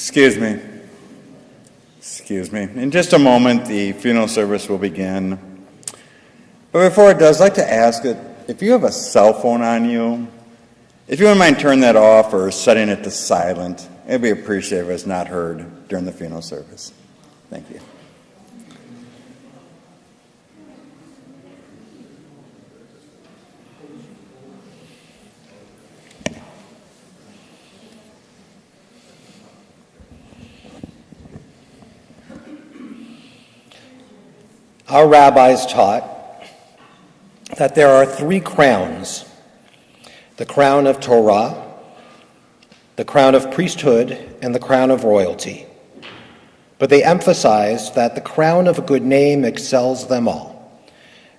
Excuse me. In just a moment, the funeral service will begin. But before it does, I'd like to ask that if you have a cell phone on you, if you wouldn't mind turning that off or setting it to silent, it'd be appreciated if it's not heard during the funeral service. Thank you. Our rabbis taught that there are three crowns: the crown of Torah, the crown of priesthood, and the crown of royalty. But they emphasized that the crown of a good name excels them all.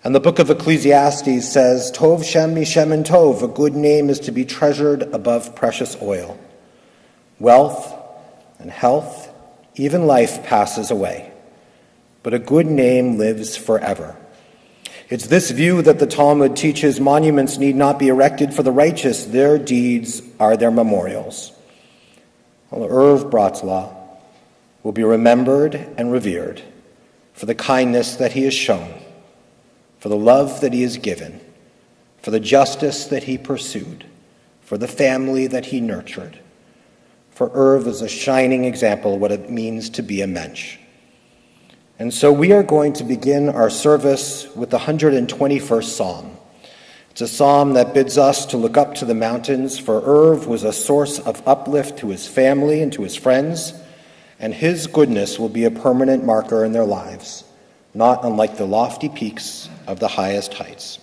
And the book of Ecclesiastes says, Tov Shem Mishem Tov, a good name is to be treasured above precious oil. Wealth and health, even life passes away, but a good name lives forever. It's this view that the Talmud teaches monuments need not be erected for the righteous. Their deeds are their memorials. Well, Irving Brotslaw will be remembered and revered for the kindness that he has shown, for the love that he has given, for the justice that he pursued, for the family that he nurtured. For Irv is a shining example of what it means to be a mensch. And so we are going to begin our service with the 121st Psalm. It's a psalm that bids us to look up to the mountains, for Irv was a source of uplift to his family and to his friends, and his goodness will be a permanent marker in their lives, not unlike the lofty peaks of the highest heights.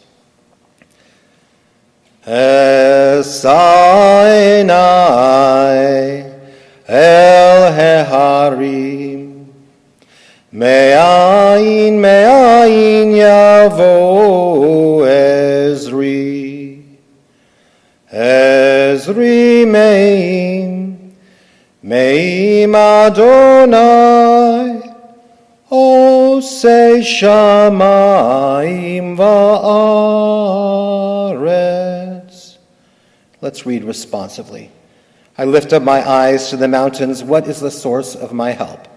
Esai el heharim Me'ayin yavo Ezri me'im Adonai Osei shamayim va'aretz. Let's read responsively. I lift up my eyes to the mountains. What is the source of my help?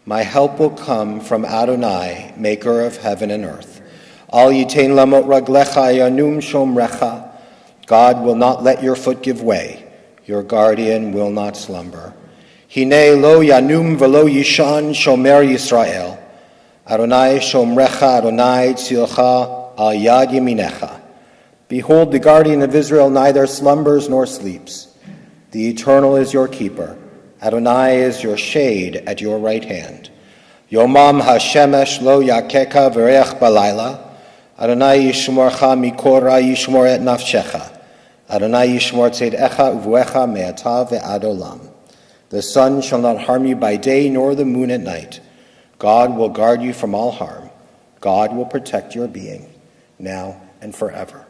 My help will come from Adonai, maker of heaven and earth. Al yitain lamot raglecha yanum shomrecha. God will not let your foot give way. Your guardian will not slumber. Hine lo yanum velo yishan shomer Yisrael. Adonai shomrecha, Adonai tzilcha al yad yaminecha. Behold, the guardian of Israel neither slumbers nor sleeps. The Eternal is your keeper. Adonai is your shade at your right hand. Yomam hashemesh lo yakeka v'reach balayla. Adonai yishmorcha mikora yishmor et nafshecha. Adonai yishmor tzed'echa uvuecha me'ata ve'ad olam. The sun shall not harm you by day, nor the moon at night. God will guard you from all harm. God will protect your being, now and forever.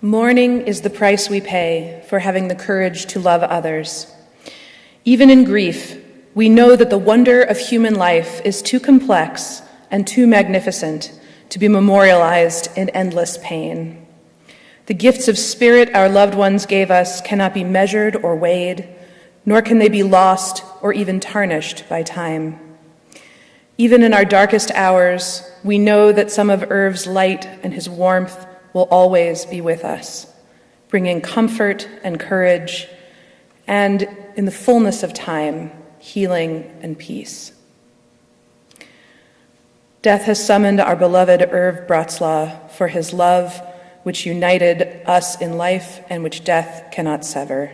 Mourning is the price we pay for having the courage to love others. Even in grief, we know that the wonder of human life is too complex and too magnificent to be memorialized in endless pain. The gifts of spirit our loved ones gave us cannot be measured or weighed, nor can they be lost or even tarnished by time. Even in our darkest hours, we know that some of Irv's light and his warmth will always be with us, bringing comfort and courage, and in the fullness of time, healing and peace. Death has summoned our beloved Irving Brotslaw for his love, which united us in life and which death cannot sever,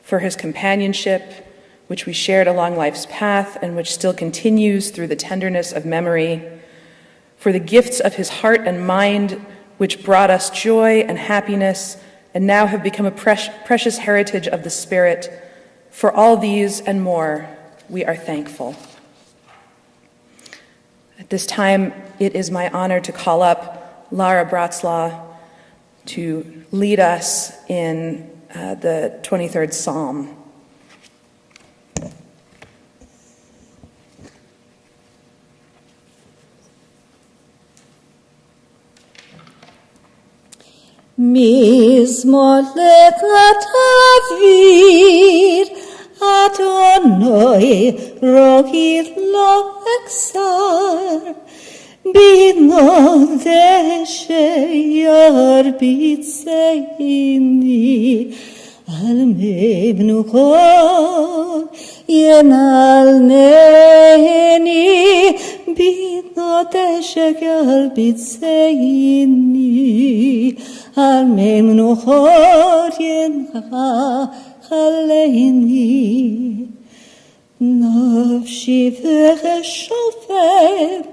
for his companionship, which we shared along life's path and which still continues through the tenderness of memory, for the gifts of his heart and mind, which brought us joy and happiness and now have become a precious heritage of the Spirit. For all these and more, we are thankful. At this time, it is my honor to call up Lara Brotslaw to lead us in the 23rd Psalm. מזמולך תביר, אדוני רואי לא אכזר, בנודש ירביצני, על מי מנוחות ינעלני, בנודש ירביצני, על מי מנוחות ינעלני. נפשי ושופט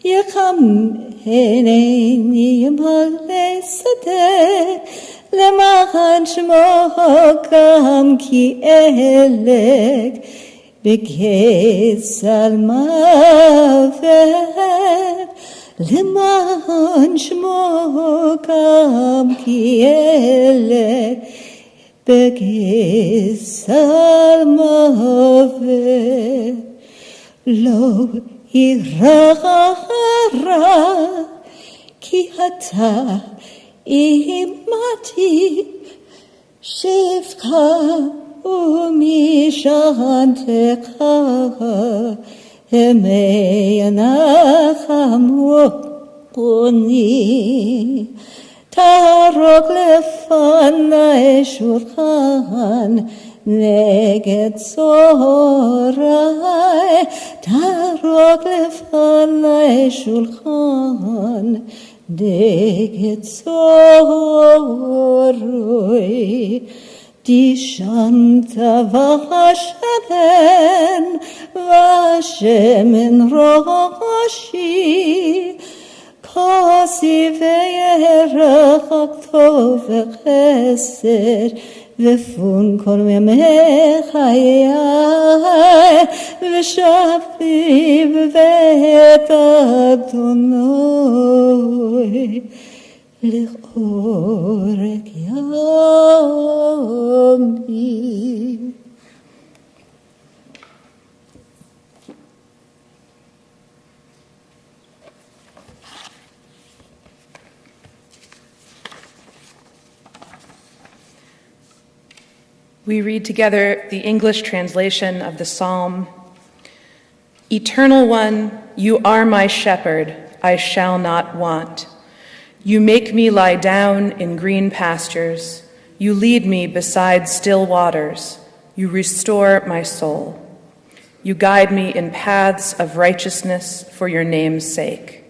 יחמני מלא שדה, למען שמו גם כי אלק בגזל מוות, למען שמו גם כי אלק בגזל מוות. לא ירא רע כי אתה עמתי, שבך ומשענתך המה ינחמוני. תהרוג לפני שולחן נגד צוהרי, תהרוג לפני שולחן נגד צוהרי. דשנת ושמן ושמן ראשי, כוסי וירח טוב וחסד, ופון כל ימי חיי, ושבתי בבית אדוני לאורך יומי. We read together the English translation of the psalm. Eternal One, you are my shepherd, I shall not want. You make me lie down in green pastures. You lead me beside still waters. You restore my soul. You guide me in paths of righteousness for your name's sake.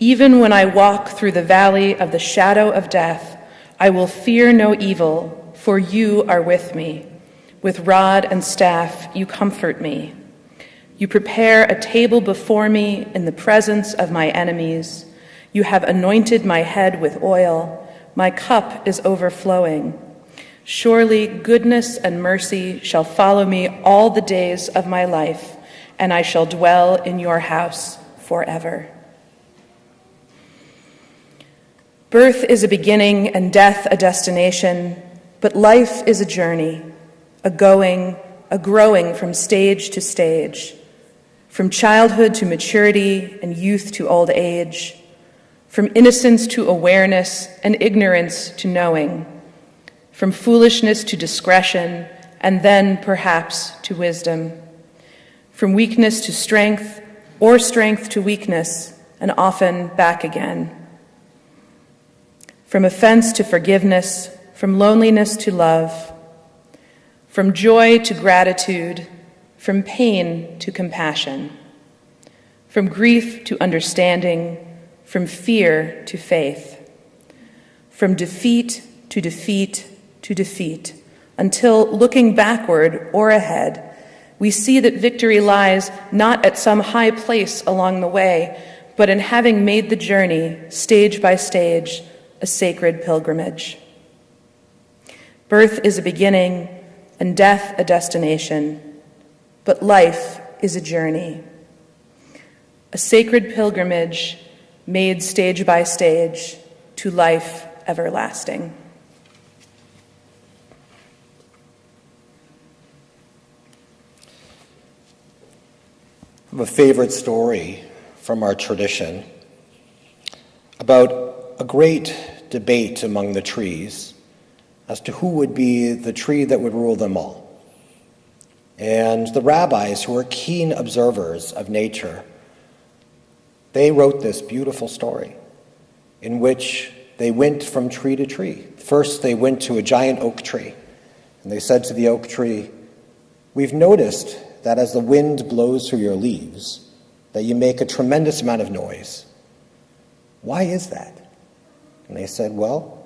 Even when I walk through the valley of the shadow of death, I will fear no evil, for you are with me. With rod and staff, you comfort me. You prepare a table before me in the presence of my enemies. You have anointed my head with oil. My cup is overflowing. Surely goodness and mercy shall follow me all the days of my life, and I shall dwell in your house forever. Birth is a beginning and death a destination, but life is a journey, a going, a growing from stage to stage, from childhood to maturity and youth to old age, from innocence to awareness and ignorance to knowing, from foolishness to discretion and then perhaps to wisdom, from weakness to strength or strength to weakness and often back again, from offense to forgiveness, from loneliness to love, from joy to gratitude, from pain to compassion, from grief to understanding, from fear to faith, from defeat to defeat to defeat, until looking backward or ahead, we see that victory lies not at some high place along the way, but in having made the journey, stage by stage, a sacred pilgrimage. Birth is a beginning and death a destination, but life is a journey, a sacred pilgrimage made stage by stage to life everlasting. I have a favorite story from our tradition about a great debate among the trees as to who would be the tree that would rule them all. And the rabbis, who were keen observers of nature, they wrote this beautiful story in which they went from tree to tree. First, they went to a giant oak tree, and they said to the oak tree, "We've noticed that as the wind blows through your leaves, that you make a tremendous amount of noise. Why is that?" And they said, "Well,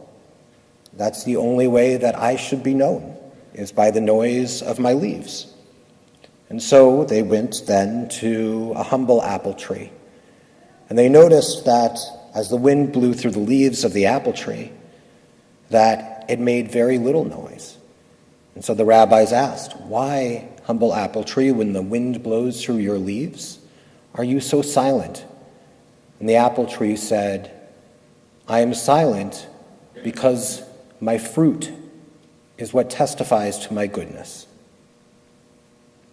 that's the only way that I should be known, is by the noise of my leaves." And so they went then to a humble apple tree, and they noticed that as the wind blew through the leaves of the apple tree, that it made very little noise. And so the rabbis asked, "Why, humble apple tree, when the wind blows through your leaves, are you so silent?" And the apple tree said, "I am silent because my fruit is what testifies to my goodness."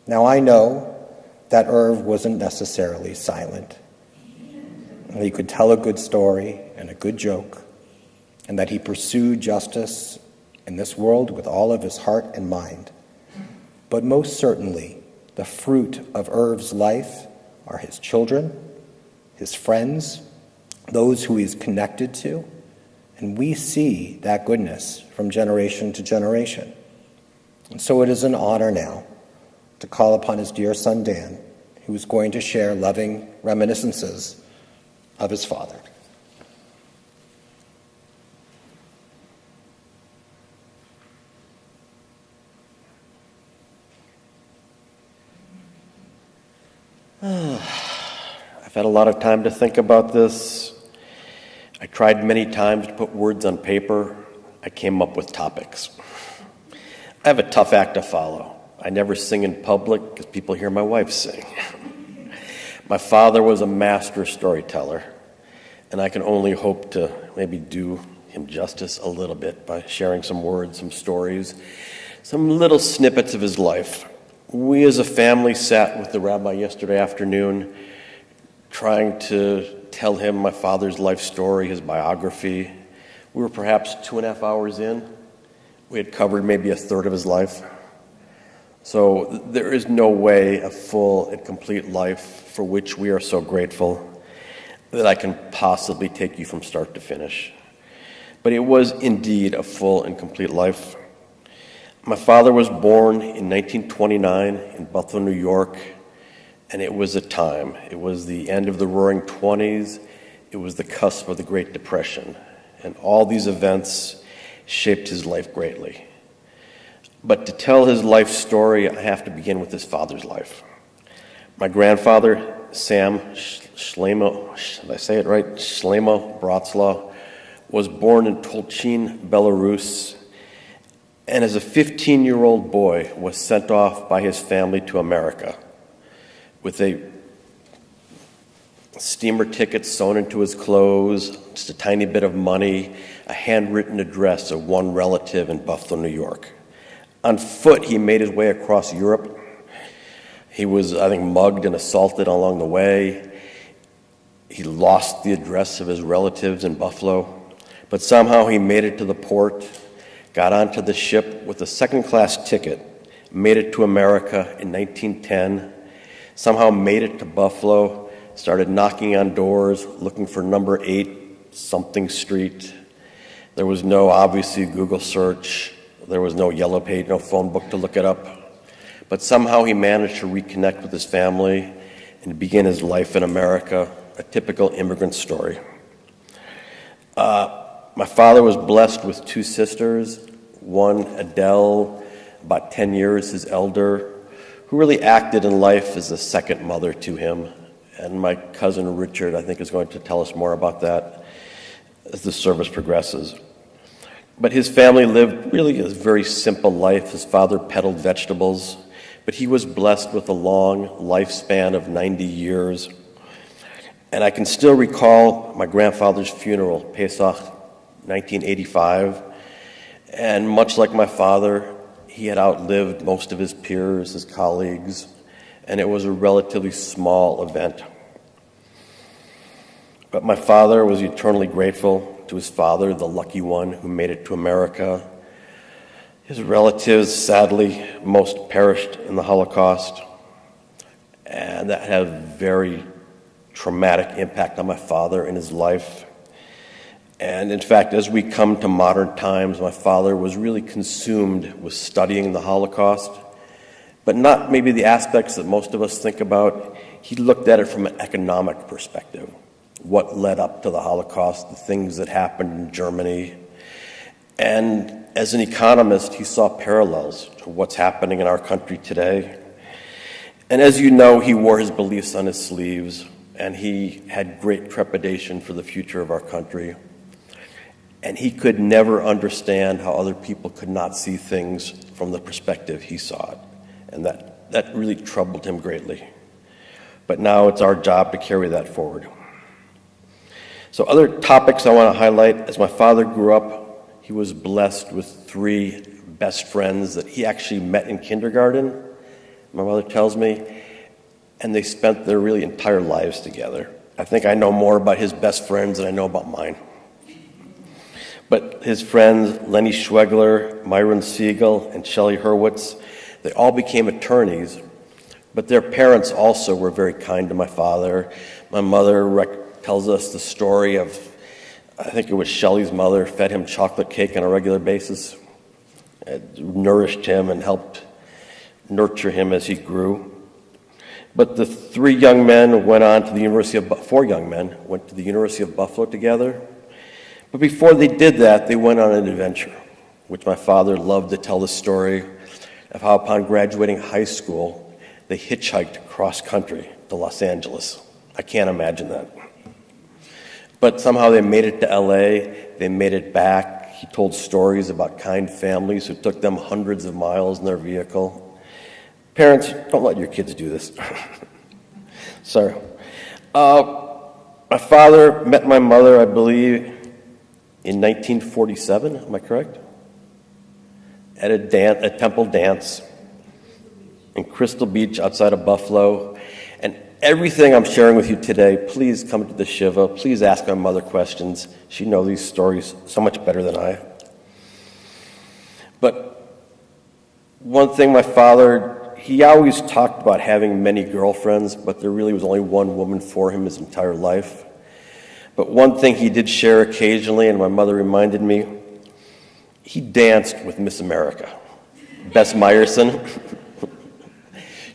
Now I know that Irv wasn't necessarily silent. He could tell a good story and a good joke, and that he pursued justice in this world with all of his heart and mind. But most certainly, the fruit of Irv's life are his children, his friends, those who he's connected to, and we see that goodness from generation to generation. And so it is an honor now to call upon his dear son Dan, who is going to share loving reminiscences of his father. I've had a lot of time to think about this. I tried many times to put words on paper. I came up with topics. I have a tough act to follow. I never sing in public because people hear my wife sing. My father was a master storyteller, and I can only hope to maybe do him justice a little bit by sharing some words, some stories, some little snippets of his life. We as a family sat with the rabbi yesterday afternoon trying to tell him my father's life story, his biography. We were perhaps 2.5 hours in. We had covered maybe a third of his life. So there is no way a full and complete life for which we are so grateful that I can possibly take you from start to finish. But it was indeed a full and complete life. My father was born in 1929 in Buffalo, New York, and it was a time. It was the end of the Roaring '20s. It was the cusp of the Great Depression, and all these events shaped his life greatly. But to tell his life story, I have to begin with his father's life. My grandfather, Sam Shlomo, did I say it right? Shlomo Brotslaw, was born in Tolchin, Belarus, and as a 15-year-old boy was sent off by his family to America with a steamer ticket sewn into his clothes, just a tiny bit of money, a handwritten address of one relative in Buffalo, New York. On foot, he made his way across Europe. He was, I think, mugged and assaulted along the way. He lost the address of his relatives in Buffalo, but somehow he made it to the port, got onto the ship with a second-class ticket, made it to America in 1910, somehow made it to Buffalo, started knocking on doors, looking for number 8 something street. There was no, obviously, Google search. There was no yellow page, no phone book to look it up. But somehow he managed to reconnect with his family and begin his life in America, a typical immigrant story. My father was blessed with 2 sisters, one, Adele, about 10 years his elder, who really acted in life as a second mother to him. And my cousin Richard, I think, is going to tell us more about that as the service progresses. But his family lived really a very simple life. His father peddled vegetables, but he was blessed with a long lifespan of 90 years. And I can still recall my grandfather's funeral, Pesach 1985. And much like my father, he had outlived most of his peers, his colleagues, and it was a relatively small event. But my father was eternally grateful to to his father, the lucky one who made it to America. His relatives, sadly, most perished in the Holocaust. And that had a very traumatic impact on my father in his life. And in fact, as we come to modern times, my father was really consumed with studying the Holocaust, but not maybe the aspects that most of us think about. He looked at it from an economic perspective. What led up to the Holocaust, the things that happened in Germany. And as an economist, he saw parallels to what's happening in our country today. And as you know, he wore his beliefs on his sleeves, and he had great trepidation for the future of our country. And he could never understand how other people could not see things from the perspective he saw it. And that really troubled him greatly. But now it's our job to carry that forward. So other topics I want to highlight: as my father grew up, he was blessed with 3 best friends that he actually met in kindergarten, my mother tells me, and they spent their really entire lives together. I think I know more about his best friends than I know about mine. But his friends, Lenny Schwegler, Myron Siegel, and Shelley Hurwitz, they all became attorneys, but their parents also were very kind to my father. My mother tells us the story of, I think it was Shelley's mother, fed him chocolate cake on a regular basis. It nourished him and helped nurture him as he grew. But the 3 young men went on to the University of 4 young men went to the University of Buffalo together. But before they did that, they went on an adventure, which my father loved to tell the story of how upon graduating high school, they hitchhiked cross country to Los Angeles. I can't imagine that. But somehow they made it to LA, they made it back. He told stories about kind families who took them hundreds of miles in their vehicle. Parents, don't let your kids do this. Sorry. My father met my mother, I believe, in 1947, am I correct? At a temple dance in Crystal Beach outside of Buffalo. And everything I'm sharing with you today, please come to the Shiva. Please ask my mother questions. She knows these stories so much better than I. But one thing my father, he always talked about having many girlfriends, but there really was only one woman for him his entire life. But one thing he did share occasionally, and my mother reminded me, he danced with Miss America, Bess Meyerson.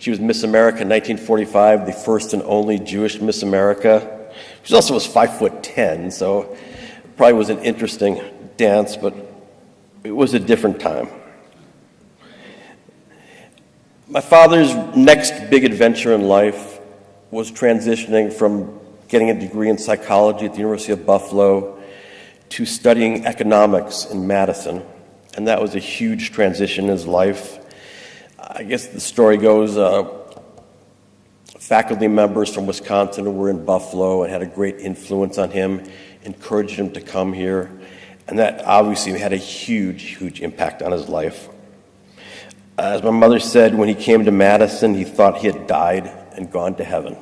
She was Miss America in 1945, the first and only Jewish Miss America. She also was 5'10", so it probably was an interesting dance, but it was a different time. My father's next big adventure in life was transitioning from getting a degree in psychology at the University of Buffalo to studying economics in Madison. And that was a huge transition in his life. I guess the story goes, faculty members from Wisconsin who were in Buffalo and had a great influence on him, encouraged him to come here. And that obviously had a huge, huge impact on his life. As my mother said, when he came to Madison, he thought he had died and gone to heaven.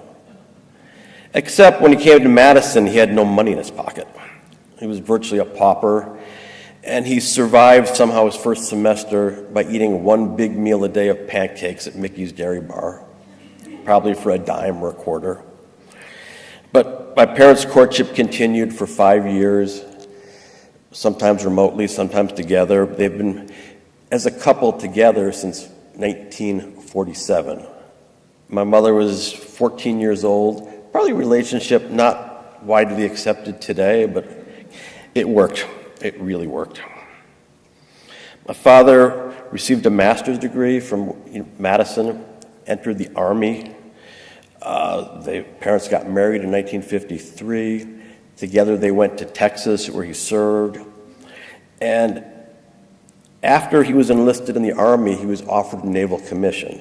Except when he came to Madison, he had no money in his pocket. He was virtually a pauper, and he survived somehow his first semester by eating 1 big meal a day of pancakes at Mickey's Dairy Bar, probably for a dime or a quarter. But my parents' courtship continued for 5 years, sometimes remotely, sometimes together. They've been, as a couple, together since 1947. My mother was 14 years old. Probably a relationship not widely accepted today, but it worked. It really worked. My father received a master's degree from Madison, entered the Army. Their parents got married in 1953. Together they went to Texas, where he served. And after he was enlisted in the Army, he was offered a naval commission.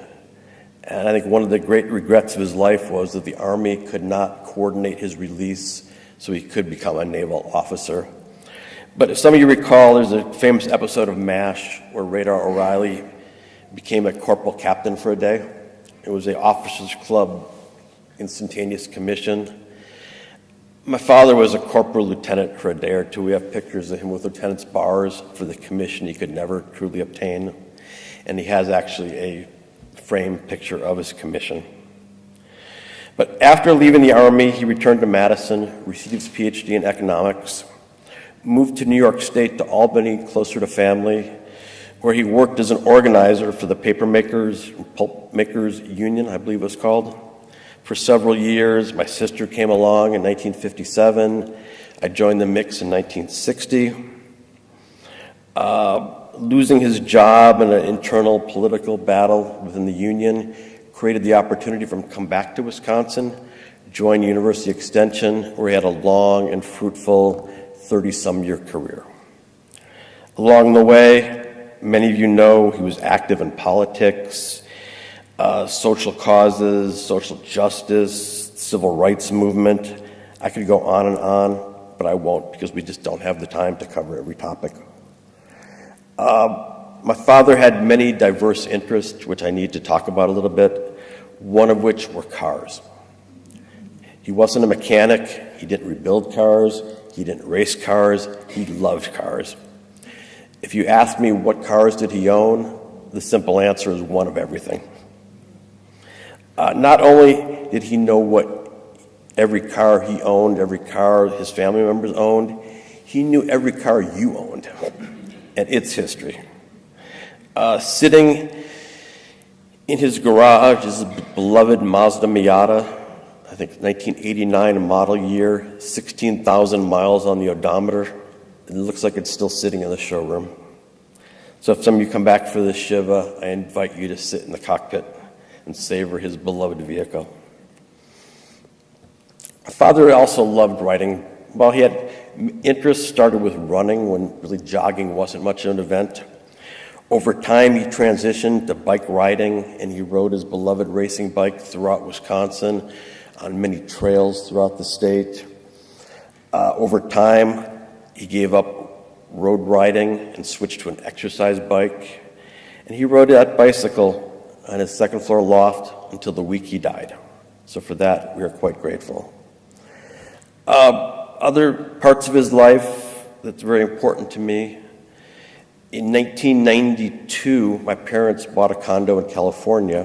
And I think one of the great regrets of his life was that the Army could not coordinate his release so he could become a naval officer. But if some of you recall, there's a famous episode of MASH where Radar O'Reilly became a corporal captain for a day. It was an officers' club instantaneous commission. My father was a corporal lieutenant for a day or two. We have pictures of him with lieutenant's bars for the commission he could never truly obtain. And he has actually a framed picture of his commission. But after leaving the Army, he returned to Madison, received his PhD in economics, moved to New York State to Albany, closer to family, where he worked as an organizer for the Paper Makers and Pulp Makers Union, I believe it was called, for several years. My sister came along in 1957. I joined the mix in 1960. Losing his job in an internal political battle within the union created the opportunity for him to come back to Wisconsin, join University Extension, where he had a long and fruitful 30-some-year career. Along the way, many of you know he was active in politics, social causes, social justice, civil rights movement. I could go on, but I won't because we just don't have the time to cover every topic. My father had many diverse interests, which I need to talk about a little bit, one of which were cars. He wasn't a mechanic. He didn't rebuild cars. He didn't race cars. He loved cars. If you ask me what cars did he own, the simple answer is one of everything. Not only did he know what every car he owned, every car his family members owned, he knew every car you owned and its history. Sitting in his garage is a beloved Mazda Miata, I think 1989 model year, 16,000 miles on the odometer. It looks like it's still sitting in the showroom. So if some of you come back for this Shiva, I invite you to sit in the cockpit and savor his beloved vehicle. My father also loved writing. Well, he had interest started with running when really jogging wasn't much of an event. Over time, he transitioned to bike riding, and he rode his beloved racing bike throughout Wisconsin on many trails throughout the state. Over time, he gave up road riding and switched to an exercise bike, and he rode that bicycle on his second-floor loft until the week he died. So for that, we are quite grateful. Other parts of his life that's very important to me. In 1992, my parents bought a condo in California,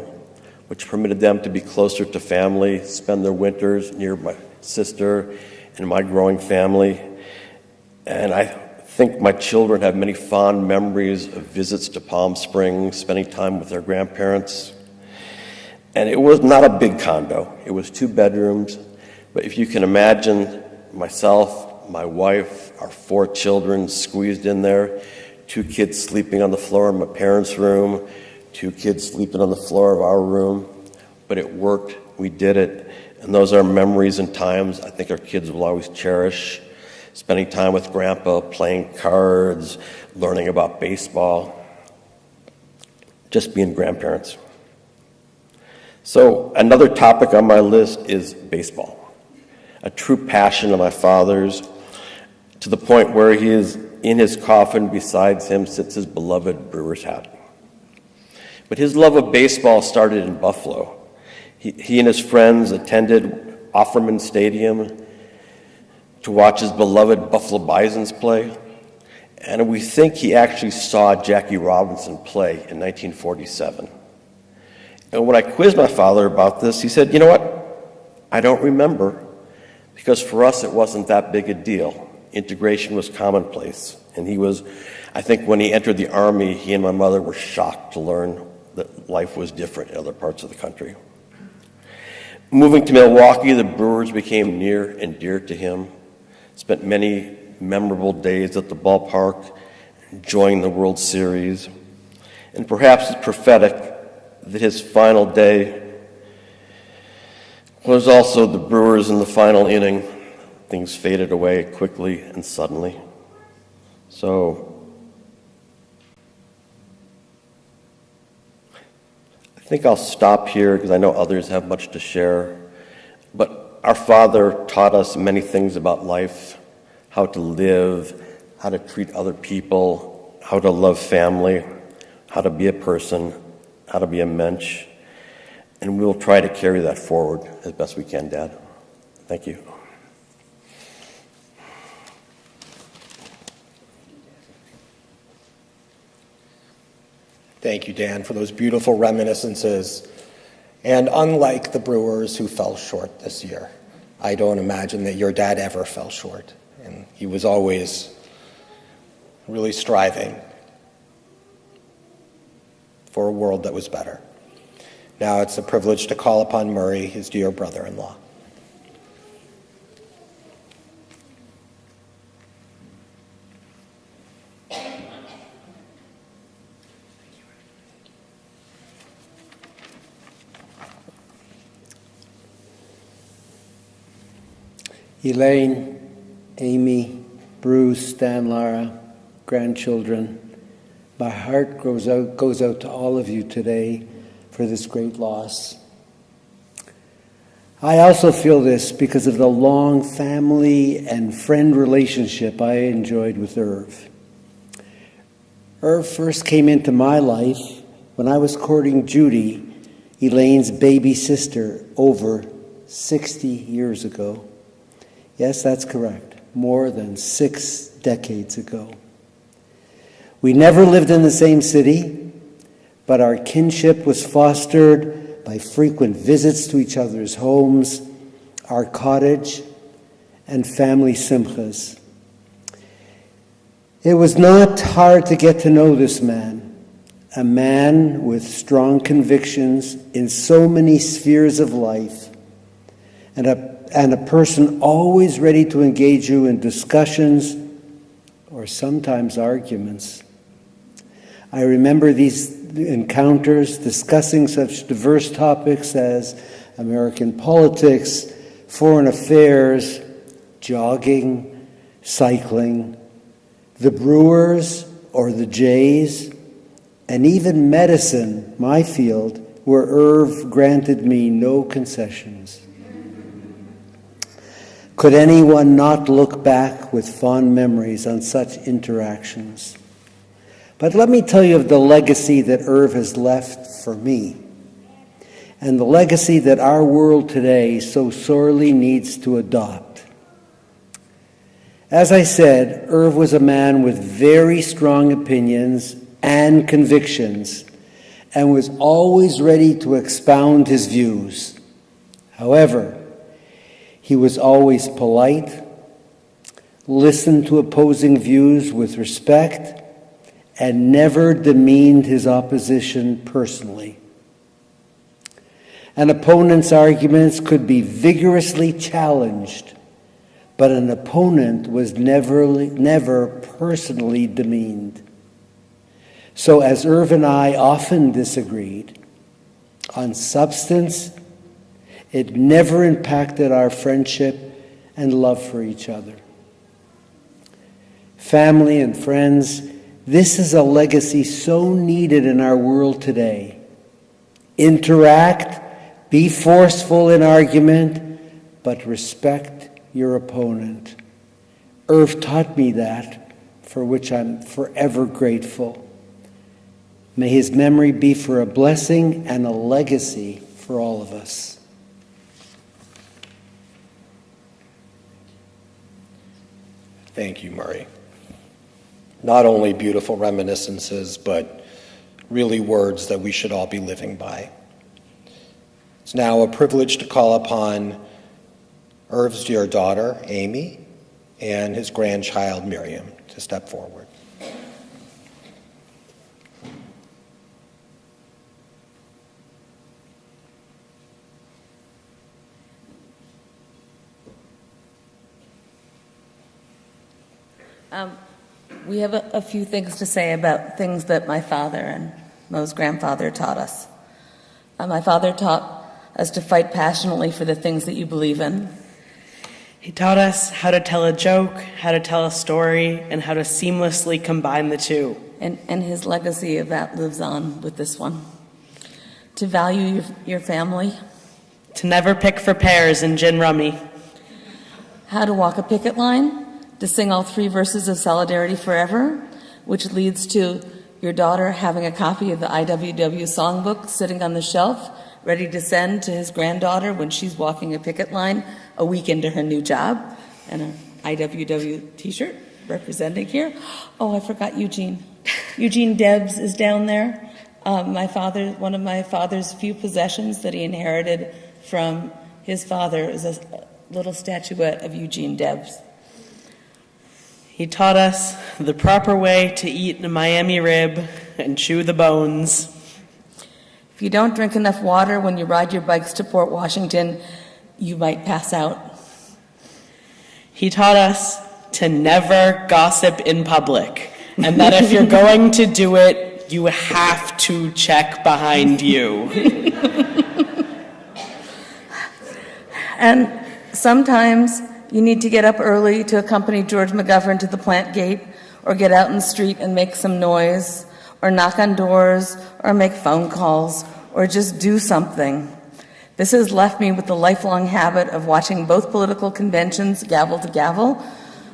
which permitted them to be closer to family, spend their winters near my sister and my growing family. And I think my children have many fond memories of visits to Palm Springs, spending time with their grandparents. And it was not a big condo. It was 2 bedrooms. But if you can imagine myself, my wife, our 4 children squeezed in there, 2 kids sleeping on the floor in my parents' room, 2 kids sleeping on the floor of our room. But it worked. We did it. And those are memories and times I think our kids will always cherish. Spending time with Grandpa, playing cards, learning about baseball, just being grandparents. So another topic on my list is baseball. A true passion of my father's, to the point where he is in his coffin. Beside him sits his beloved Brewers hat. But his love of baseball started in Buffalo. He and his friends attended Offerman Stadium to watch his beloved Buffalo Bisons play. And we think he actually saw Jackie Robinson play in 1947. And when I quizzed my father about this, he said, "You know what? I don't remember, because for us it wasn't that big a deal. Integration was commonplace." And he was, I think when he entered the Army, he and my mother were shocked to learn that life was different in other parts of the country. Moving to Milwaukee, the Brewers became near and dear to him. Spent many memorable days at the ballpark, enjoying the World Series. And perhaps it's prophetic that his final day was also the Brewers in the final inning. Things faded away quickly and suddenly. So I think I'll stop here because I know others have much to share. But our father taught us many things about life, how to live, how to treat other people, how to love family, how to be a person, how to be a mensch. And we'll try to carry that forward as best we can, Dad. Thank you. Thank you, Dan, for those beautiful reminiscences. And unlike the Brewers who fell short this year, I don't imagine that your dad ever fell short. And he was always really striving for a world that was better. Now it's a privilege to call upon Murray, his dear brother-in-law. Elaine, Amy, Bruce, Dan, Lara, grandchildren, my heart goes out to all of you today for this great loss. I also feel this because of the long family and friend relationship I enjoyed with Irv. Irv first came into my life when I was courting Judy, Elaine's baby sister, over 60 years ago. Yes, that's correct. More than 6 decades ago. We never lived in the same city, but our kinship was fostered by frequent visits to each other's homes, our cottage, and family simchas. It was not hard to get to know this man, a man with strong convictions in so many spheres of life, and a person always ready to engage you in discussions or sometimes arguments. I remember these encounters discussing such diverse topics as American politics, foreign affairs, jogging, cycling, the Brewers or the Jays, and even medicine, my field, where Irv granted me no concessions. Could anyone not look back with fond memories on such interactions? But let me tell you of the legacy that Irv has left for me, and the legacy that our world today so sorely needs to adopt. As I said, Irv was a man with very strong opinions and convictions, and was always ready to expound his views. However, he was always polite, listened to opposing views with respect, and never demeaned his opposition personally. An opponent's arguments could be vigorously challenged, but an opponent was never personally demeaned. So as Irv and I often disagreed on substance, it never impacted our friendship and love for each other. Family and friends, this is a legacy so needed in our world today. Interact, be forceful in argument, but respect your opponent. Irv taught me that, for which I'm forever grateful. May his memory be for a blessing and a legacy for all of us. Thank you, Murray. Not only beautiful reminiscences, but really words that we should all be living by. It's now a privilege to call upon Irv's dear daughter, Amy, and his grandchild, Miriam, to step forward. We have a few things to say about things that my father and Mo's grandfather taught us. My father taught us to fight passionately for the things that you believe in. He taught us how to tell a joke, how to tell a story, and how to seamlessly combine the two. And his legacy of that lives on with this one. To value your family. To never pick for pears in gin rummy. How to walk a picket line. To sing all 3 verses of Solidarity Forever, which leads to your daughter having a copy of the IWW songbook sitting on the shelf, ready to send to his granddaughter when she's walking a picket line a week into her new job, and an IWW t-shirt representing here. Oh, I forgot Eugene. Eugene Debs is down there. One of my father's few possessions that he inherited from his father is a little statuette of Eugene Debs. He taught us the proper way to eat a Miami rib and chew the bones. If you don't drink enough water when you ride your bikes to Port Washington, you might pass out. He taught us to never gossip in public, and that if you're going to do it, you have to check behind you. And sometimes you need to get up early to accompany George McGovern to the plant gate, or get out in the street and make some noise, or knock on doors, or make phone calls, or just do something. This has left me with the lifelong habit of watching both political conventions gavel to gavel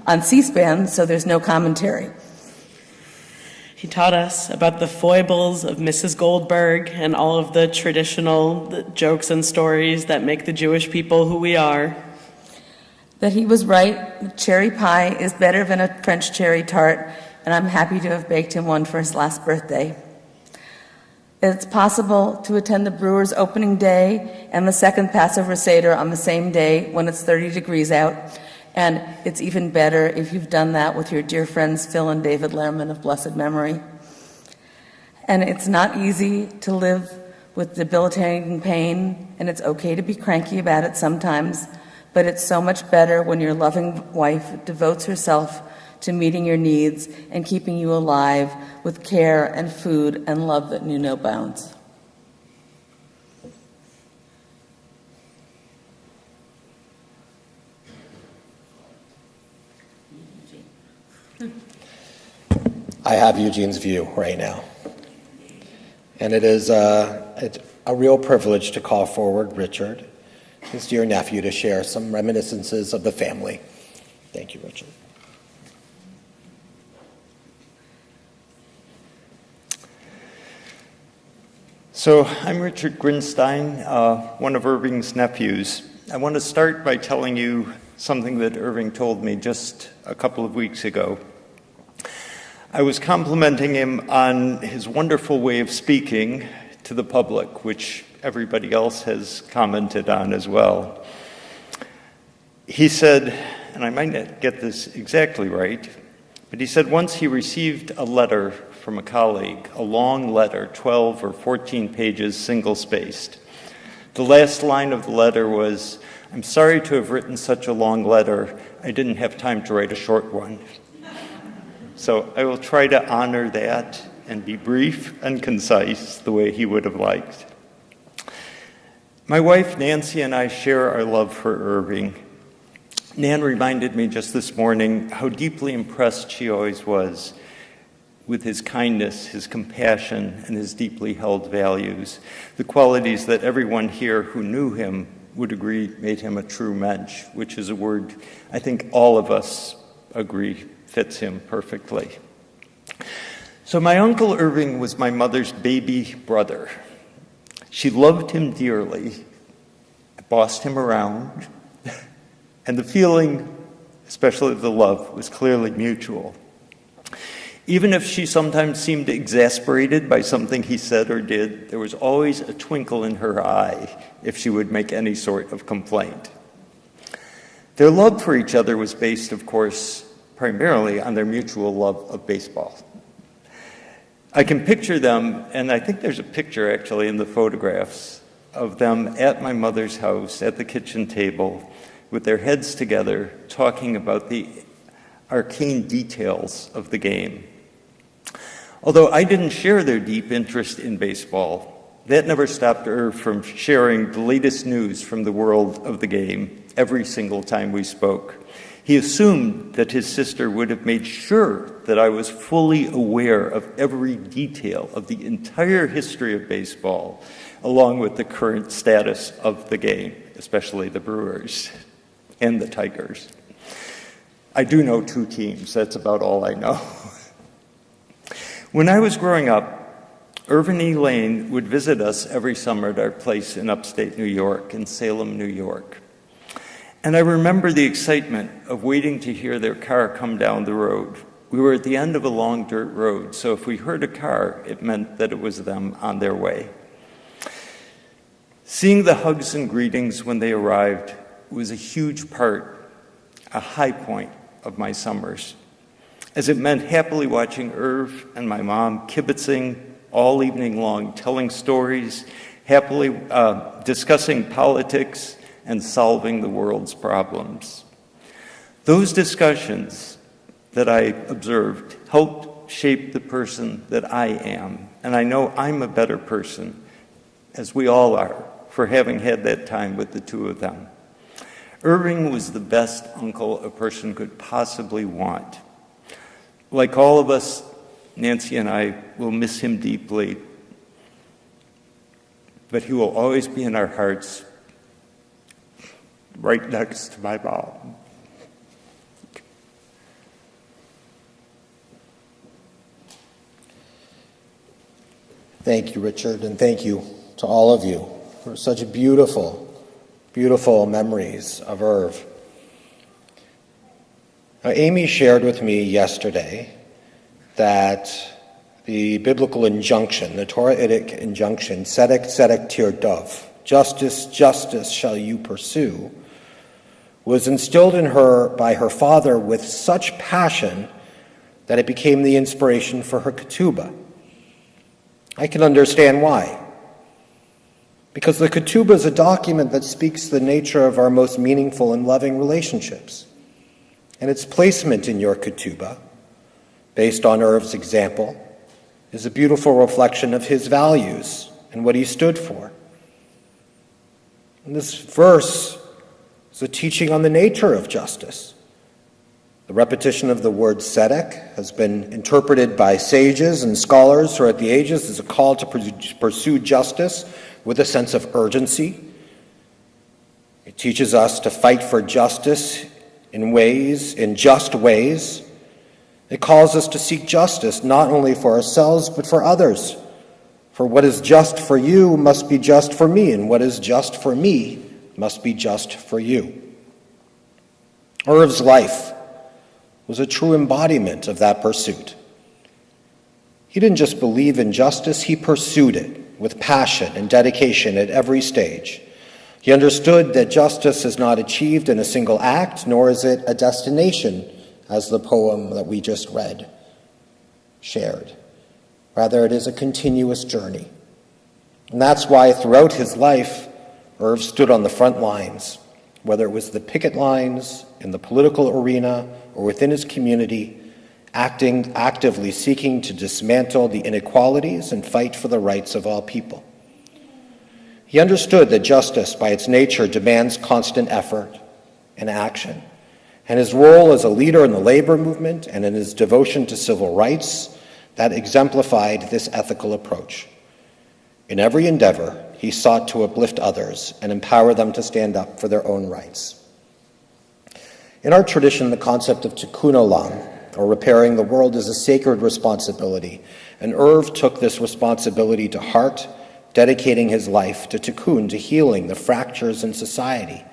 on C-SPAN, so there's no commentary. He taught us about the foibles of Mrs. Goldberg and all of the traditional jokes and stories that make the Jewish people who we are. That he was right, cherry pie is better than a French cherry tart, and I'm happy to have baked him one for his last birthday. It's possible to attend the Brewers opening day and the second Passover Seder on the same day when it's 30 degrees out, and it's even better if you've done that with your dear friends Phil and David Lehrman of blessed memory. And it's not easy to live with debilitating pain, and it's okay to be cranky about it sometimes, but it's so much better when your loving wife devotes herself to meeting your needs and keeping you alive with care and food and love that knew no bounds. I have Eugene's view right now. And it's a real privilege to call forward Richard, his dear nephew, to share some reminiscences of the family. Thank you, Richard. So I'm Richard Grinstein, one of Irving's nephews. I want to start by telling you something that Irving told me just a couple of weeks ago. I was complimenting him on his wonderful way of speaking to the public, which everybody else has commented on as well. He said, and I might not get this exactly right, but he said once he received a letter from a colleague, a long letter, 12 or 14 pages, single-spaced. The last line of the letter was, "I'm sorry to have written such a long letter. I didn't have time to write a short one." So I will try to honor that and be brief and concise the way he would have liked. My wife Nancy and I share our love for Irving. Nan reminded me just this morning how deeply impressed she always was with his kindness, his compassion, and his deeply held values, the qualities that everyone here who knew him would agree made him a true mensch, which is a word I think all of us agree fits him perfectly. So my Uncle Irving was my mother's baby brother. She loved him dearly, bossed him around, and the feeling, especially the love, was clearly mutual. Even if she sometimes seemed exasperated by something he said or did, there was always a twinkle in her eye if she would make any sort of complaint. Their love for each other was based, of course, primarily on their mutual love of baseball. I can picture them, and I think there's a picture actually in the photographs of them at my mother's house at the kitchen table with their heads together talking about the arcane details of the game. Although I didn't share their deep interest in baseball, that never stopped Irv from sharing the latest news from the world of the game every single time we spoke. He assumed that his sister would have made sure that I was fully aware of every detail of the entire history of baseball, along with the current status of the game, especially the Brewers and the Tigers. I do know 2 teams. That's about all I know. When I was growing up, Irvin E. Lane would visit us every summer at our place in upstate New York, in Salem, New York. And I remember the excitement of waiting to hear their car come down the road We were at the end of a long dirt road, so if we heard a car, it meant that it was them on their way. Seeing the hugs and greetings when they arrived was a huge part, a high point of my summers, as it meant happily watching Irv and my mom kibitzing all evening long, telling stories, happily discussing politics, and solving the world's problems. Those discussions that I observed helped shape the person that I am, and I know I'm a better person, as we all are, for having had that time with the two of them. Irving was the best uncle a person could possibly want. Like all of us, Nancy and I will miss him deeply, but he will always be in our hearts, right next to my mom. Thank you, Richard, and thank you to all of you for such beautiful, beautiful memories of Irv. Now, Amy shared with me yesterday that the biblical injunction, the Torah-itic injunction, tzedek, tzedek tir dov, justice, justice shall you pursue, was instilled in her by her father with such passion that it became the inspiration for her ketubah. I can understand why. Because the ketubah is a document that speaks the nature of our most meaningful and loving relationships. And its placement in your ketubah, based on Irv's example, is a beautiful reflection of his values and what he stood for. And this verse is a teaching on the nature of justice. The repetition of the word tzedek has been interpreted by sages and scholars throughout the ages as a call to pursue justice with a sense of urgency. It teaches us to fight for justice in just ways. It calls us to seek justice not only for ourselves but for others. For what is just for you must be just for me, and what is just for me must be just for you. Irv's life was a true embodiment of that pursuit. He didn't just believe in justice, he pursued it with passion and dedication at every stage. He understood that justice is not achieved in a single act, nor is it a destination, as the poem that we just read shared. Rather, it is a continuous journey. And that's why throughout his life, Irv stood on the front lines, whether it was the picket lines, in the political arena, or within his community, actively seeking to dismantle the inequalities and fight for the rights of all people. He understood that justice, by its nature, demands constant effort and action, and his role as a leader in the labor movement and in his devotion to civil rights, that exemplified this ethical approach. In every endeavor, he sought to uplift others and empower them to stand up for their own rights. In our tradition, the concept of tikkun olam, or repairing the world, is a sacred responsibility, and Irv took this responsibility to heart, dedicating his life to tikkun, to healing the fractures in society,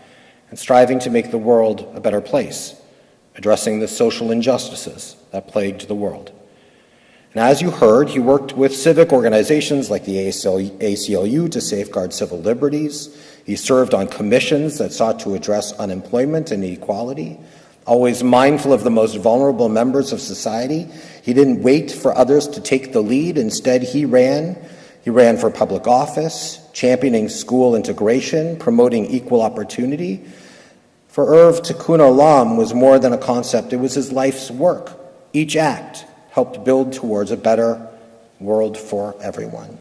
and striving to make the world a better place, addressing the social injustices that plagued the world. And as you heard, he worked with civic organizations like the ACLU to safeguard civil liberties. He served on commissions that sought to address unemployment and inequality. Always mindful of the most vulnerable members of society, he didn't wait for others to take the lead. Instead, he ran. He ran for public office, championing school integration, promoting equal opportunity. For Irv, tikkun olam was more than a concept. It was his life's work. Each act helped build towards a better world for everyone.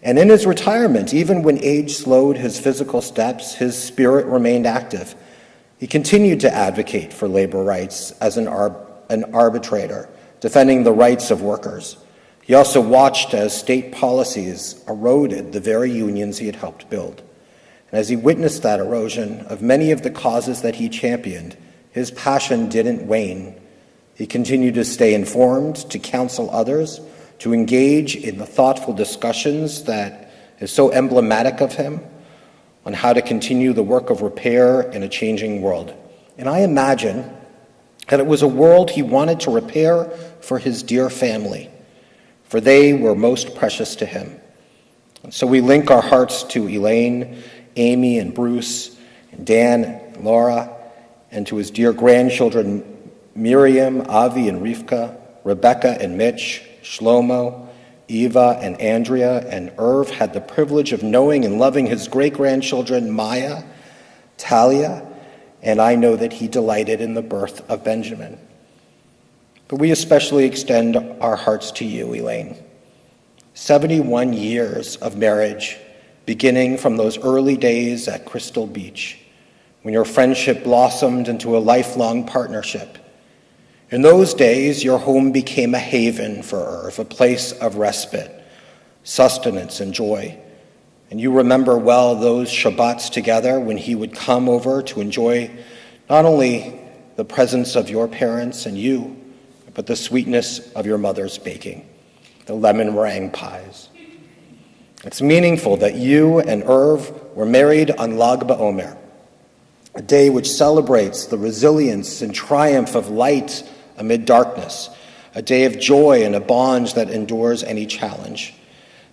And in his retirement, even when age slowed his physical steps, his spirit remained active. He continued to advocate for labor rights as an arbitrator, defending the rights of workers. He also watched as state policies eroded the very unions he had helped build. And as he witnessed that erosion of many of the causes that he championed, his passion didn't wane. He continued to stay informed, to counsel others, to engage in the thoughtful discussions that is so emblematic of him on how to continue the work of repair in a changing world. And I imagine And it was a world he wanted to repair for his dear family, for they were most precious to him. And so we link our hearts to Elaine, Amy, and Bruce, and Dan, and Laura, and to his dear grandchildren, Miriam, Avi, and Rivka, Rebecca and Mitch, Shlomo, Eva, and Andrea, and Irv had the privilege of knowing and loving his great-grandchildren, Maya, Talia, and I know that he delighted in the birth of Benjamin. But we especially extend our hearts to you, Elaine. 71 years of marriage, beginning from those early days at Crystal Beach, when your friendship blossomed into a lifelong partnership. In those days, your home became a haven for Irv, a place of respite, sustenance, and joy. And you remember well those Shabbats together when he would come over to enjoy not only the presence of your parents and you, but the sweetness of your mother's baking, the lemon meringue pies. It's meaningful that you and Irv were married on Lag BaOmer, a day which celebrates the resilience and triumph of light amid darkness, a day of joy and a bond that endures any challenge.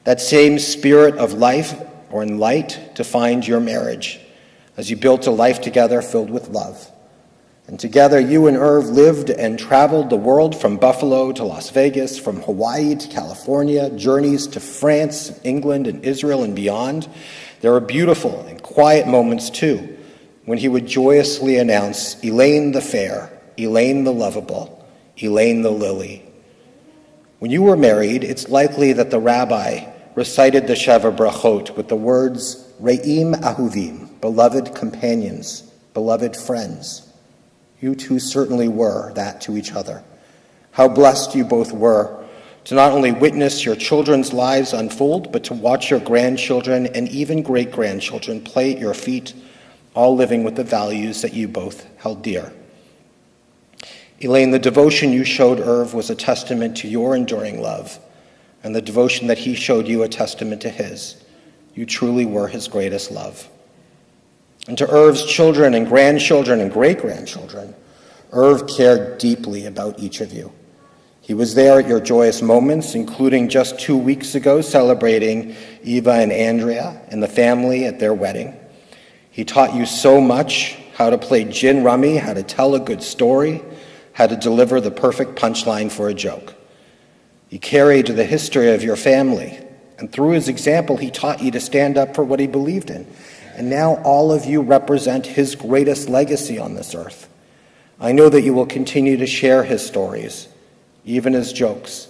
That same spirit of life or in light defined your marriage as you built a life together filled with love. And together you and Irv lived and traveled the world from Buffalo to Las Vegas, from Hawaii to California, journeys to France, England, and Israel and beyond. There were beautiful and quiet moments too, when he would joyously announce, Elaine the fair, Elaine the lovable, Elaine the lily. When you were married, it's likely that the rabbi recited the Sheva Brachot with the words, Re'im Ahuvim, beloved companions, beloved friends. You two certainly were that to each other. How blessed you both were to not only witness your children's lives unfold, but to watch your grandchildren and even great-grandchildren play at your feet, all living with the values that you both held dear. Elaine, the devotion you showed Irv was a testament to your enduring love, and the devotion that he showed you a testament to his. You truly were his greatest love. And to Irv's children and grandchildren and great-grandchildren, Irv cared deeply about each of you. He was there at your joyous moments, including just 2 weeks ago celebrating Eva and Andrea and the family at their wedding. He taught you so much, how to play gin rummy, how to tell a good story, how to deliver the perfect punchline for a joke. He carried the history of your family, and through his example, he taught you to stand up for what he believed in. And now all of you represent his greatest legacy on this earth. I know that you will continue to share his stories, even his jokes,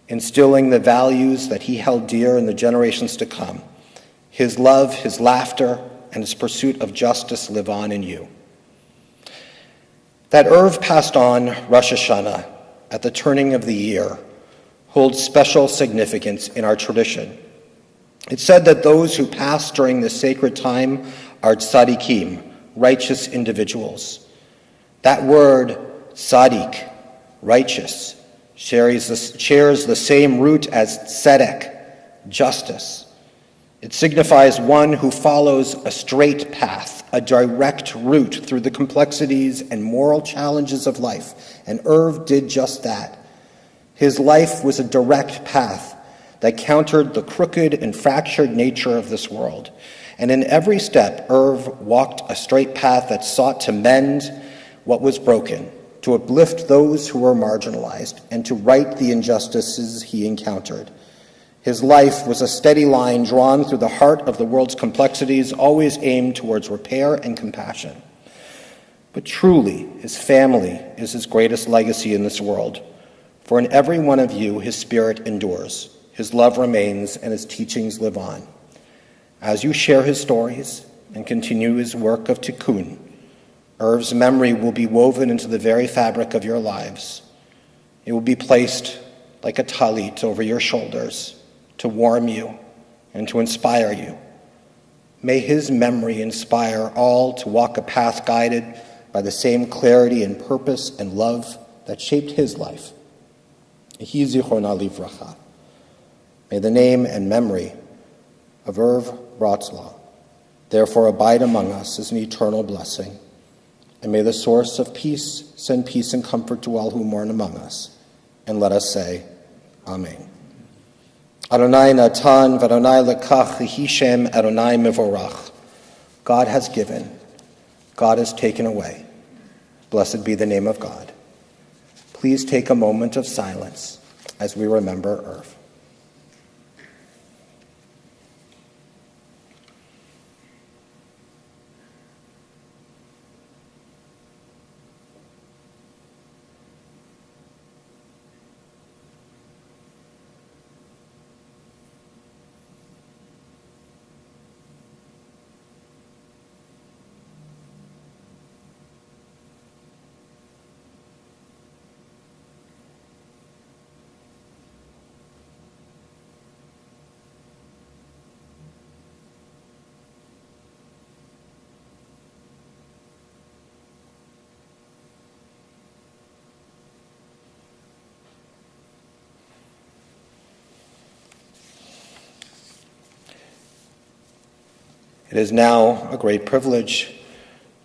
instilling the values that he held dear in the generations to come. His love, his laughter, and his pursuit of justice live on in you. That Irv passed on Rosh Hashanah at the turning of the year holds special significance in our tradition. It's said that those who pass during this sacred time are tzaddikim, righteous individuals. That word, tzaddik, righteous, shares the same root as tzedek, justice. It signifies one who follows a straight path, a direct route through the complexities and moral challenges of life. And Irv did just that. His life was a direct path that countered the crooked and fractured nature of this world. And in every step, Irv walked a straight path that sought to mend what was broken, to uplift those who were marginalized, and to right the injustices he encountered. His life was a steady line drawn through the heart of the world's complexities, always aimed towards repair and compassion. But truly, his family is his greatest legacy in this world. For in every one of you, his spirit endures. His love remains, and his teachings live on. As you share his stories and continue his work of tikkun, Irv's memory will be woven into the very fabric of your lives. It will be placed like a talit over your shoulders to warm you and to inspire you. May his memory inspire all to walk a path guided by the same clarity and purpose and love that shaped his life. Yehi zichronah livracha. May the name and memory of Irv Brotslaw therefore abide among us as an eternal blessing. And may the source of peace send peace and comfort to all who mourn among us. And let us say, Amen. Adonai natan v'Adonai lekach v'hi shem Adonai mevorach. God has given, God has taken away. Blessed be the name of God. Please take a moment of silence as we remember Irv. It is now a great privilege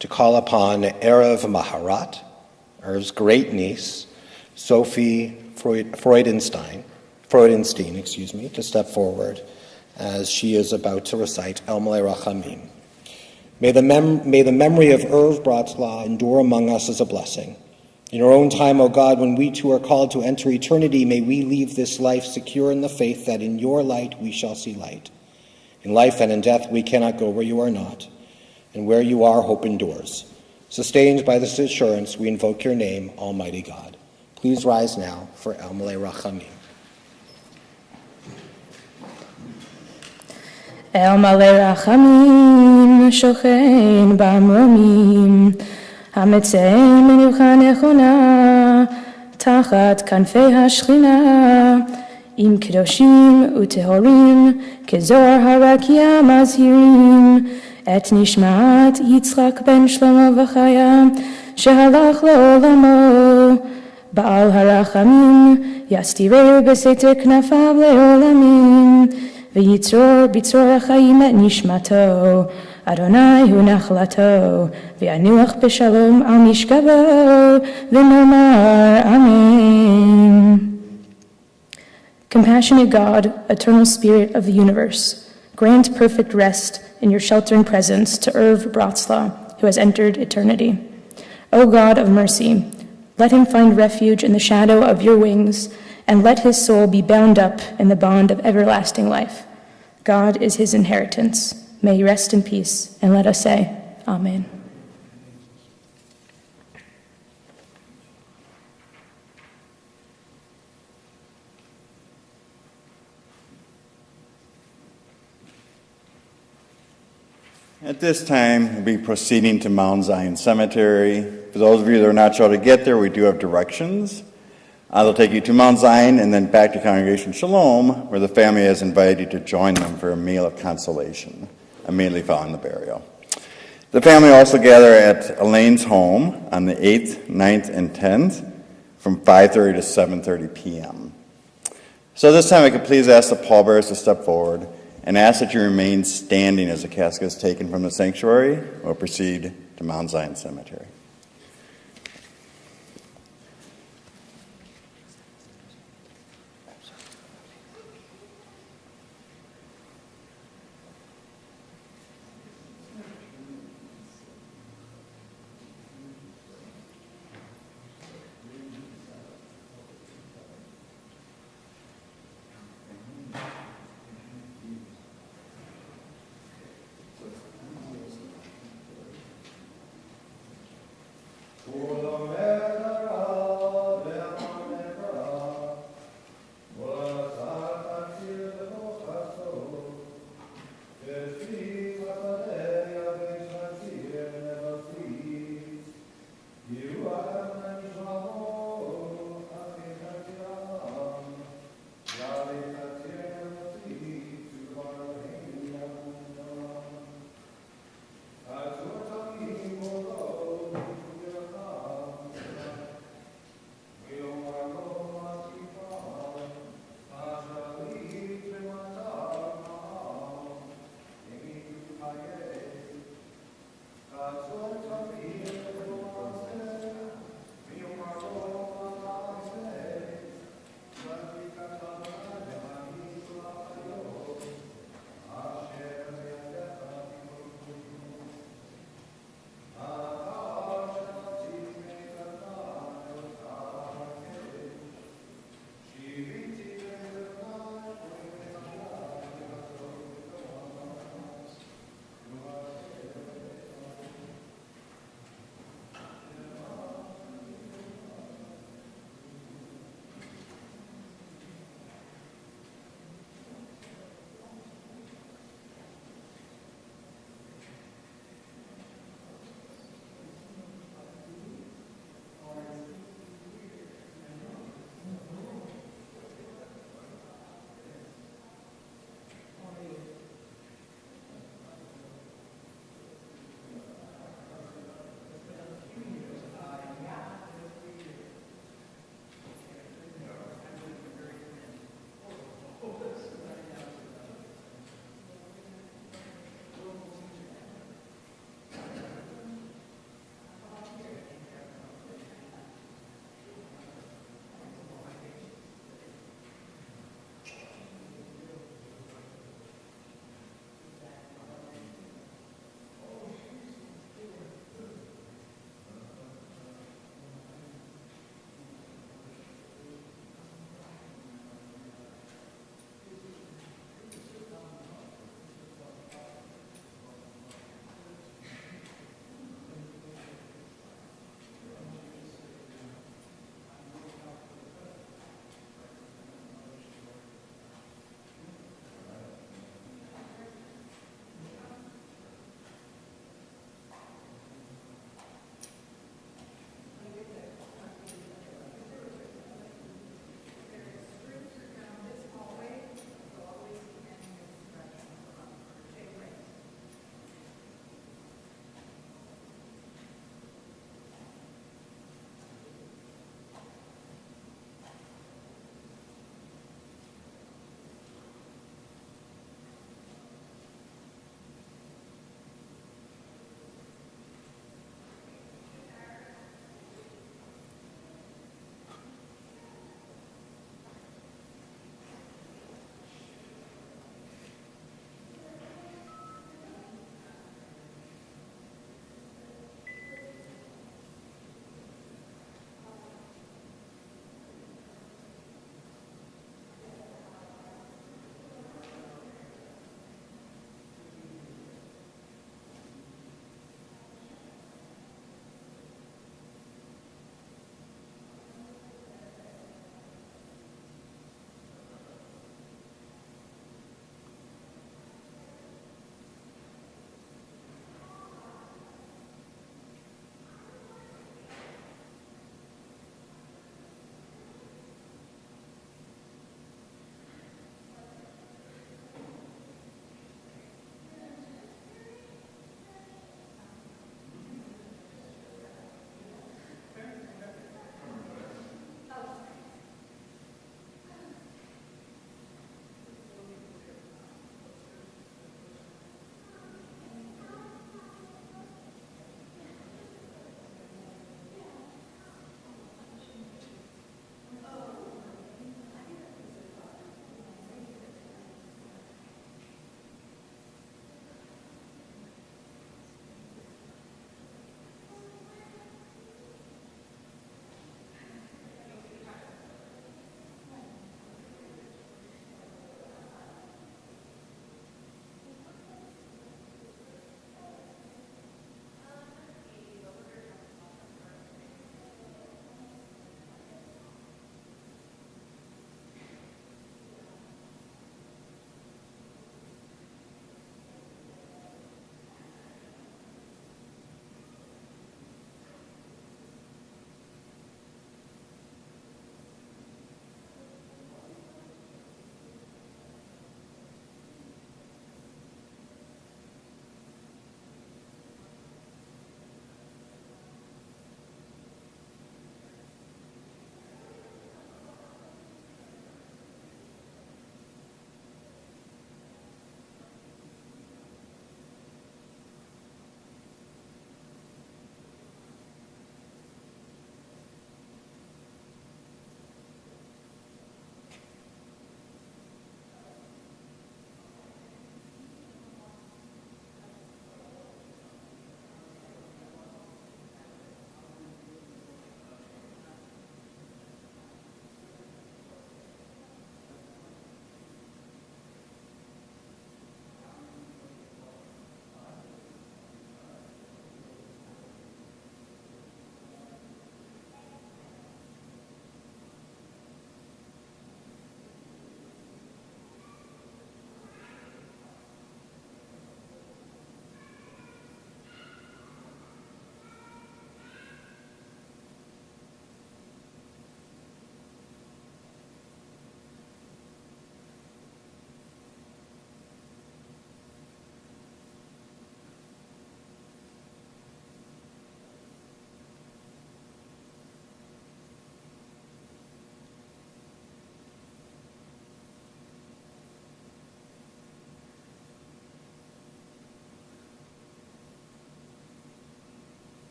to call upon Erev Maharat, Irv's great niece, Sophie Freudenstein, to step forward as she is about to recite El Malei Rachamim. May the memory of Irv Brotslaw endure among us as a blessing. In your own time, O God, when we too are called to enter eternity, may we leave this life secure in the faith that in your light we shall see light. In life and in death we cannot go where you are not, and where you are, hope endures. Sustained by this assurance, we invoke your name, Almighty God. Please rise now for El Malei Rachamim. El Malei Rachamim shochen b'amromim hametzeh menucha nechona tachat kanfei hashchina im kedoshim utehorim kezor harakia mazhirim et nishmat Yitzchak ben Shlomo v'chaya shehalach le'olamo Baal harachamim yastireu b'seter knafav le'olamim v'yitzor b'tzor hachayim et nishmato Adonai hu nachlato v'yanuach b'shalom al mishkavo v'nomar Amen. Compassionate God, eternal Spirit of the universe, grant perfect rest in your sheltering presence to Irv Brotslaw, who has entered eternity. O God of mercy, let him find refuge in the shadow of your wings, and let his soul be bound up in the bond of everlasting life. God is his inheritance. May he rest in peace, and let us say, Amen. At this time, we'll be proceeding to Mount Zion Cemetery. For those of you that are not sure how to get there, we do have directions. They'll take you to Mount Zion and then back to Congregation Shalom, where the family has invited you to join them for a meal of consolation, immediately following the burial. The family also gather at Elaine's home on the 8th, 9th, and 10th from 5:30 to 7:30 p.m. So this time I could please ask the pallbearers to step forward and ask that you remain standing as the casket is taken from the sanctuary. We'll proceed to Mount Zion Cemetery. For the